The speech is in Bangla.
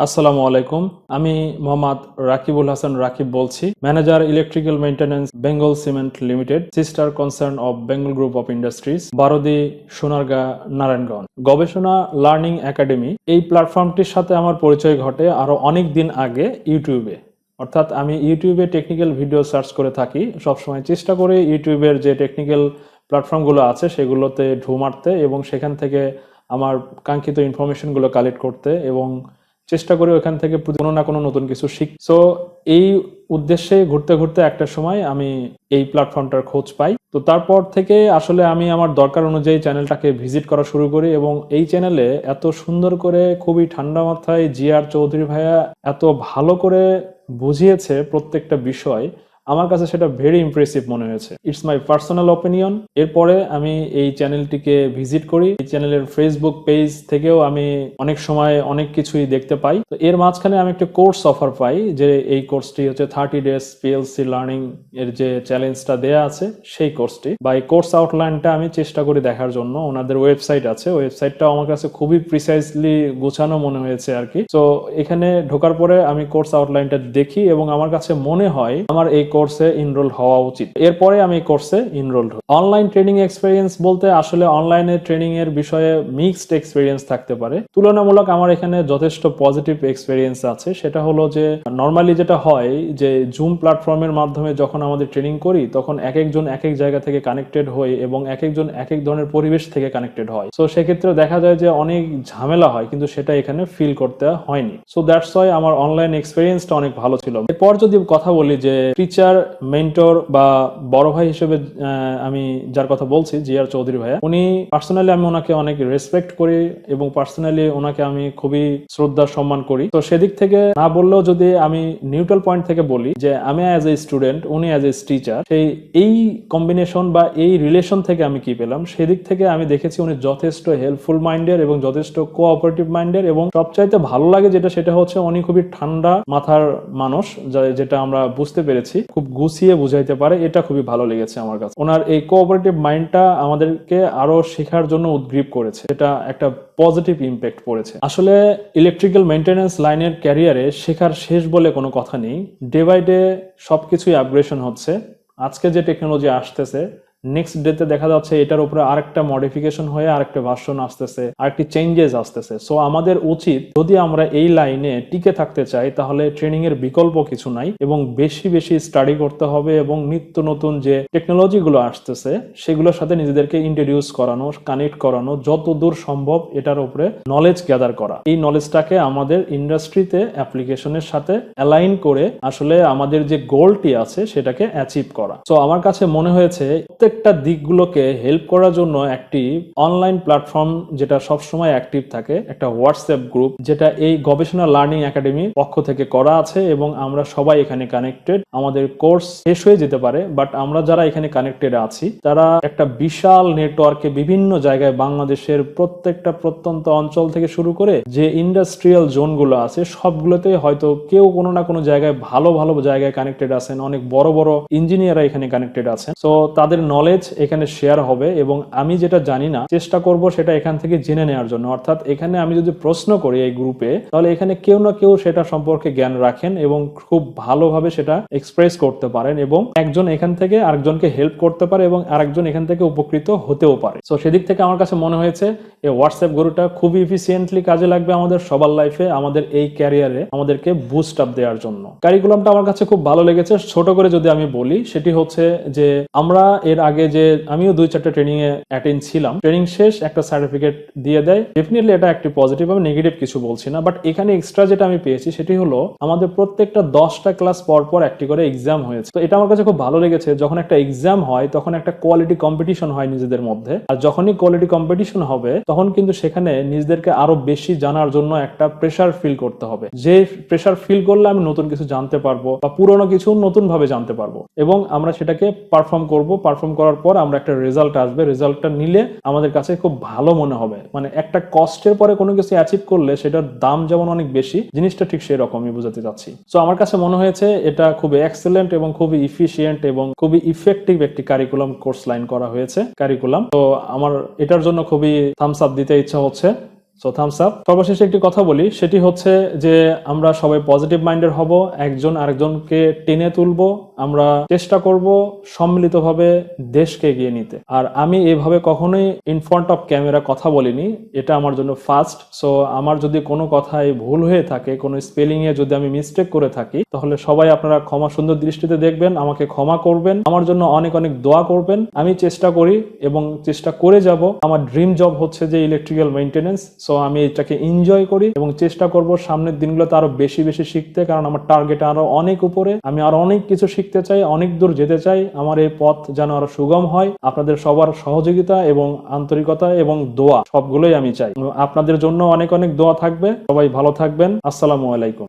আসসালামু আলাইকুম। আমি মোহাম্মদ রাকিবুল হাসান রাকিব বলছি, manager electrical maintenance Bengal cement limited, sister concern of Bengal group of industries, Barodi, Sonargaon, Narayanganj. গবেষণা লার্নিং একাডেমি এই প্ল্যাটফর্মটির সাথে আমার পরিচয় ঘটে আরো অনেক দিন আগে ইউটিউবে। অর্থাৎ আমি ইউটিউবে টেকনিক্যাল ভিডিও সার্চ করে থাকি, সবসময় চেষ্টা করি ইউটিউবের যে টেকনিক্যাল প্ল্যাটফর্মগুলো আছে সেগুলোতে ঢু মারতে এবং সেখান থেকে আমার কাঙ্ক্ষিত ইনফরমেশনগুলো কালেক্ট করতে এবং চেষ্টা করি ওখান থেকে কোনো না কোনো নতুন কিছু শিখ। সো এই উদ্দেশ্যে ঘুরতে ঘুরতে একটা সময় আমি এই প্ল্যাটফর্মটার খোঁজ পাই। তো তারপর থেকে আসলে আমি আমার দরকার অনুযায়ী চ্যানেলটাকে ভিজিট করা শুরু করি এবং এই চ্যানেলে এত সুন্দর করে, খুবই ঠান্ডা মাথায় জিআর চৌধুরী ভাইয়া এত ভালো করে বুঝিয়েছে প্রত্যেকটা বিষয়, আমার কাছে সেটা ভেরি ইমপ্রেসিভ মনে হয়েছে। It's my personal opinion. এরপরে আমি এই চ্যানেলটিকে ভিজিট করি। এই চ্যানেলের ফেসবুক পেজ থেকেও আমি অনেক সময় অনেক কিছুই দেখতে পাই। তো এর মাঝখানে আমি একটা কোর্স অফার পাই, যে এই কোর্সটি হচ্ছে 30 ডেজ পিএলসি লার্নিং এর যে চ্যালেঞ্জটা দেয়া আছে সেই কোর্সটি, বা এই কোর্স আউটলাইনটা আমি চেষ্টা করি দেখার জন্য। ওনাদের ওয়েবসাইট আছে, ওয়েবসাইটটাও আমার কাছে খুবই প্রিসাইজলি গোছানো মনে হয়েছে আর কি। তো এখানে ঢোকার পরে আমি কোর্স আউটলাইনটা দেখি এবং আমার কাছে মনে হয় আমার এই কোর্সে ইনরোল হওয়া উচিত। এরপরে আমি এই কোর্সে ইনরোলড হই। অনলাইন ট্রেনিং এক্সপেরিয়েন্স বলতে আসলে অনলাইনে ট্রেনিং এর বিষয়ে মিক্সড এক্সপেরিয়েন্স থাকতে পারে। তুলনামূলক আমার এখানে যথেষ্ট পজিটিভ এক্সপেরিয়েন্স আছে। সেটা হলো যে নর্মালি যেটা হয় যে জুম প্ল্যাটফর্মের মাধ্যমে যখন আমাদের ট্রেনিং করি তখন এক একজন এক এক জায়গা থেকে কানেক্টেড হই এবং এক একজন এক এক ধরনের পরিবেশ থেকে কানেক্টেড হয়। সো সেক্ষেত্রে দেখা যায় যে অনেক ঝামেলা হয়, কিন্তু সেটা এখানে ফিল করতে হয়নি। সো দ্যাটস ওয়াই আমার অনলাইন এক্সপেরিয়েন্সটা অনেক ভালো ছিল। এরপর যদি কথা বলি যে টিচার, মেন্টর বা বড় ভাই হিসেবে আমি যার কথা বলছি, জিআর চৌধুরী ভাইয়া, উনি পার্সোনালি আমি ওনাকে অনেক রেসপেক্ট করি এবং পার্সোনালি ওনাকে আমি খুবই শ্রদ্ধা সম্মান করি। তো সেদিক থেকে না বললেও যদি আমি নিউট্রাল পয়েন্ট থেকে বলি যে আমি অ্যাজ এ স্টুডেন্ট, উনি অ্যাজ এ টিচার, সেই এই কম্বিনেশন বা এই রিলেশন থেকে আমি কি পেলাম, সেদিক থেকে আমি দেখেছি উনি যথেষ্ট হেল্পফুল মাইন্ডের এবং যথেষ্ট কোঅপারেটিভ মাইন্ডের, এবং সবচাইতে ভালো লাগে সেটা হচ্ছে উনি খুবই ঠান্ডা মাথার মানুষ, যেটা আমরা বুঝতে পেরেছি, খুব গুছিয়ে বুঝাইতে পারে। এটা খুবই ভালো লেগেছে আমার কাছে। ওনার এই কোঅপারেটিভ মাইন্ডটা আমাদেরকে আরো শেখার জন্য উদ্গ্রীব করেছে, এটা একটা পজিটিভ ইম্প্যাক্ট পড়েছে। আসলে ইলেকট্রিক্যাল মেইনটেনেন্স লাইনের ক্যারিয়ারে শেখার শেষ বলে কোনো কথা নেই। ডে বাই ডে সবকিছুই আপগ্রেডেশন হচ্ছে। আজকে যে টেকনোলজি আসতেছে, নেক্সট ডেতে দেখা যাচ্ছে এটার উপরে আরেকটা মডিফিকেশন হয়ে আরেকটা ভার্সন আসতেছে, আরেকটি চেঞ্জেস আসতেছে। সো আমাদের উচিত, যদি আমরা এই লাইনে টিকে থাকতে চাই, তাহলে ট্রেনিং এর বিকল্প কিছু নাই এবং বেশি বেশি স্টাডি করতে হবে এবং নিত্য নতুন যে টেকনোলজি গুলো আসতেছে সেগুলোর সাথে নিজেদেরকে ইন্ট্রোডিউস করানো, কানেক্ট করানো, যত দূর সম্ভব এটার উপরে নলেজ গ্যাদার করা। এই নলেজটাকে আমাদের ইন্ডাস্ট্রিতে অ্যাপ্লিকেশনের সাথে অ্যালাইন করে আসলে আমাদের যে গোলটি আছে সেটাকে অ্যাচিভ করা। সো আমার কাছে মনে হয়েছে প্রত্যেকটা দিকগুলোকে হেল্প করার জন্য একটি অনলাইন প্ল্যাটফর্ম যেটা সবসময় অ্যাক্টিভ থাকে, একটা হোয়াটসঅ্যাপ গ্রুপ, যেটা এই গবেষণা লার্নিং একাডেমি পক্ষ থেকে করা আছে এবং আমরা সবাই এখানে কানেক্টেড। আমাদের কোর্স শেষ হয়ে যেতে পারে, বাট আমরা যারা এখানে কানেক্টেড আছি তারা একটা বিশাল নেটওয়ার্কে বিভিন্ন জায়গায় বাংলাদেশের প্রত্যেকটা প্রত্যন্ত অঞ্চল থেকে শুরু করে যে ইন্ডাস্ট্রিয়াল জোনগুলো আছে সবগুলোতে হয়তো কেউ কোনো না কোনো জায়গায় ভালো ভালো জায়গায় কানেক্টেড আছেন। অনেক বড় বড় ইঞ্জিনিয়াররা এখানে কানেক্টেড আছেন। সো তাদের নলেজ এখানে শেয়ার হবে এবং আমি যেটা জানি না চেষ্টা করব সেটা এখান থেকে জেনে নেওয়ার জন্য। অর্থাৎ এখানে আমি যদি প্রশ্ন করি এই গ্রুপে, তাহলে এখানে কেউ না কেউ সেটা সম্পর্কে জ্ঞান রাখেন এবং খুব ভালোভাবে সেটা এক্সপ্রেস করতে পারেন এবং একজন এখান থেকে আরেকজনকে হেল্প করতে পারে এবং আরেকজন এখান থেকে উপকৃত হতেও পারে। সো সেদিক থেকে আমার কাছে মনে হয়েছে এই হোয়াটসঅ্যাপ গ্রুপটা খুবই ইফিসিয়েন্টলি কাজে লাগবে আমাদের সবার লাইফে, আমাদের এই ক্যারিয়ারে আমাদেরকে বুস্ট আপ দেওয়ার জন্য। কারিকুলামটা আমার কাছে খুব ভালো লেগেছে। ছোট করে যদি আমি বলি, সেটি হচ্ছে যে আমরা এর আগে যে আমিও 2-4টা ট্রেনিং এ অ্যাটেন্ড ছিলাম, ট্রেনিং শেষ একটা সার্টিফিকেট দিয়ে দেয়। ডেফিনেটলি এটা একটি পজিটিভ, আমি নেগেটিভ কিছু বলছি না, বাট এখানে এক্সট্রা যেটা আমি পেয়েছি সেটি হলো আমাদের প্রত্যেকটা 10টা ক্লাস পর পর একটি করে এক্সাম হয়েছে। তো এটা আমার কাছে খুব ভালো লেগেছে। যখন একটা এক্সাম হয় তখন একটা কোয়ালিটি কম্পিটিশন হয় নিজেদের মধ্যে, আর যখনই কোয়ালিটি কম্পিটিশন হবে তখন কিন্তু সেখানে নিজেদেরকে আরো বেশি জানার জন্য একটা প্রেসার ফিল করতে হবে, যে প্রেসার ফিল করলে আমি নতুন কিছু জানতে পারবো বা পুরনো কিছু নতুন ভাবে জানতে পারবো এবং আমরা সেটাকে পারফর্ম করব। পারফর্ম করার পর আমরা একটা রেজাল্ট আসবে, রেজাল্টটা নিলে আমাদের কাছে খুব ভালো মনে হবে। মানে একটা কষ্টের পরে কোনো কিছু অ্যাচিভ করলে সেটার দাম যেমন অনেক বেশি, জিনিসটা ঠিক সেই রকমই বোঝাতে চাচ্ছি। সো আমার কাছে মনে হয়েছে এটা খুবই এক্সেলেন্ট এবং খুবই ইফিশিয়েন্ট এবং খুবই ইফেক্টিভ একটি কারিকুলাম কোর্স লাইন করা হয়েছে কারিকুলাম। তো আমার এটার জন্য খুবই থামস আপ দিতে ইচ্ছা হচ্ছে। So thumbs up. সর্বশেষে একটি কথা বলি, সেটি হচ্ছে যে আমরা সবাই পজিটিভ মাইন্ডের হব, একজন আরেকজনকে টেনে তুলবো, আমরা চেষ্টা করব সম্মিলিতভাবে দেশকে এগিয়ে নিতে। আর আমি এভাবে কখনোই ইন ফ্রন্ট অফ ক্যামেরা কথা বলিনি, এটা আমার জন্য ফার্স্ট। সো আমার যদি কোনো কথায় ভুল হয়ে থাকে, কোনো স্পেলিং এ যদি আমি মিস্টেক করে থাকি, তাহলে সবাই আপনারা ক্ষমা সুন্দর দৃষ্টিতে দেখবেন, আমাকে ক্ষমা করবেন, আমার জন্য অনেক অনেক দোয়া করবেন। আমি চেষ্টা করি এবং চেষ্টা করে যাব। আমার ড্রিম জব হচ্ছে যে ইলেকট্রিক্যাল মেইনটেনেন্স। সো আমি এটাকে এনজয় করি এবং চেষ্টা করব সামনের দিনগুলোতে আরো বেশি বেশি শিখতে, কারণ আমার টার্গেট আরো অনেক উপরে। আমি আরো অনেক কিছু শিখতে চাই, অনেক দূর যেতে চাই। আমার এই পথ যেন আরো সুগম হয়। আপনাদের সবার সহযোগিতা এবং আন্তরিকতা এবং দোয়া সবগুলোই আমি চাই। আপনাদের জন্য অনেক অনেক দোয়া থাকবে। সবাই ভালো থাকবেন। আসসালামু আলাইকুম।